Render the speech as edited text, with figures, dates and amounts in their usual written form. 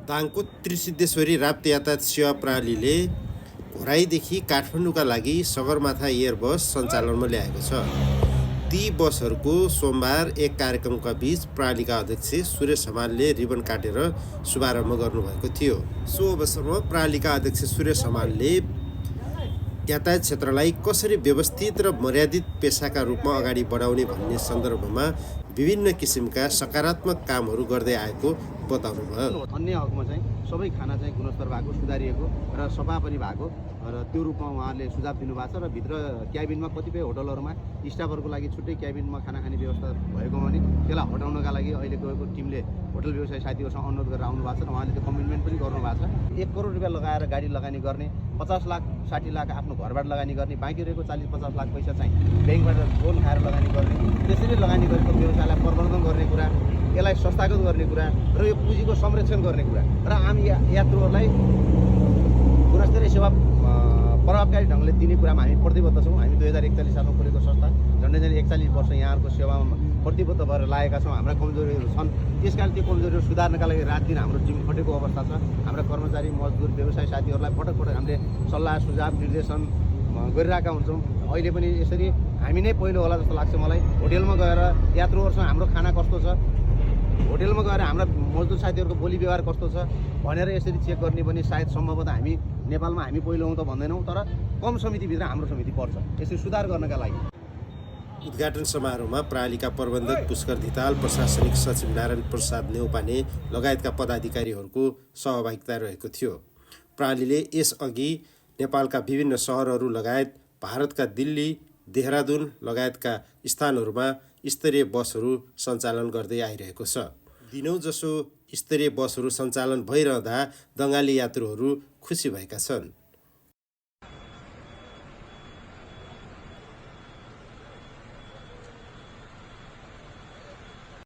दाङको त्रिसिद्धेश्वरी राप्ती यातायात सेवा प्रणालीले घोराईदेखि काठमाडौँका लागि सगरमाथा एयर बस सञ्चालनमा ल्याएको छ। ती बसहरूको सोमबार एक कार्यक्रमका बीच प्रणालीका अध्यक्ष सुरेश हमालले रिबन काटेर शुभारम्भ गर्नुभएको थियो। सो अवसरमा प्रणालीका अध्यक्ष सुरेश हमालले यातायात क्षेत्रलाई कसरी व्यवस्थित र मर्यादित पेसाका रूपमा अगाडि बढाउने भन्ने सन्दर्भमा विभिन्न किसिमका सकारात्मक कामहरू गर्दै आएको बताउनुभयो। अन्य हकमा चाहिँ सबै खाना चाहिँ गुणस्तर भएको, सुधारिएको र सफा पनि भएको र त्यो रूपमा उहाँहरूले सुझाव दिनुभएको छ। र भित्र क्याबिनमा कतिपय होटलहरूमा स्टाफहरूको लागि छुट्टै क्याबिनमा खाना खाने व्यवस्था भएको भने त्यसलाई हटाउनका लागि अहिले गएको टिमले होटल व्यवसाय साथीहरूसँग अनुरोध गरेर आउनु भएको छ र उहाँले त्यो कमिटमेन्ट पनि गर्नुभएको छ। 1 करोड रुपियाँ लगाएर गाडी लगानी गर्ने, 50 लाख 60 लाख आफ्नो घरबाट लगानी गर्ने, बाँकी रहेको 40-50 लाख पैसा चाहिँ ब्याङ्कबाट लोन खाएर लगानी गर्ने, त्यसरी लगानी गरेको व्यवसायलाई प्रवर्धन गर्ने कुरा, यसलाई संस्थागत गर्ने कुरा र यो पुँजीको संरक्षण गर्ने कुरा र आम यात्रुहरूलाई गुणस्तरीय सेवा प्रभावकारी ढङ्गले दिने कुरामा हामी प्रतिबद्ध छौँ। हामी 2041 सालमा खोलेको संस्था झन्डै 41 वर्ष यहाँहरूको सेवामा प्रतिबद्ध भएर लागेका छौँ। हाम्रा कमजोरीहरू छन्, त्यस कारण त्यो कमजोरीहरू सुधार्नका लागि रात दिन हाम्रो टिम खटेको अवस्था छ। हाम्रा कर्मचारी, मजदुर, व्यवसाय साथीहरूलाई पटक पटक हामीले सल्लाह सुझाव निर्देशन गरिरहेका हुन्छौँ। अहिले पनि यसरी हामी नै पहिलो होला जस्तो लाग्छ मलाई। होटेलमा गएर यात्रुहरूसँग हाम्रो खाना कस्तो छ, होटेलमा गएर हाम्रा मजदुर साथीहरूको बोली व्यवहार कस्तो छ भनेर यसरी चेक गर्ने पनि सायद सम्भवतः हामी नेपालमा हामी पहिलो हौँ त भन्दैनौँ, तर कम समितिभित्र हाम्रो समिति पर्छ यसरी सुधार गर्नका लागि। उद्घाटन समारोहमा प्रणालीका प्रबन्धक पुष्कर धिताल, प्रशासनिक सचिव नारायण प्रसाद नेउपाने लगायतका पदाधिकारीहरूको सहभागिता रहेको थियो। प्रणालीले यसअघि नेपालका विभिन्न सहरहरू लगायत भारतका दिल्ली, देहरादुन लगायतका स्थानहरूमा स्तरीय बसहरू सञ्चालन गर्दै आइरहेको छ। दिनौँ जसो स्तरीय बसहरू सञ्चालन भइरहँदा दङ्गाली यात्रुहरू खुसी भएका छन्।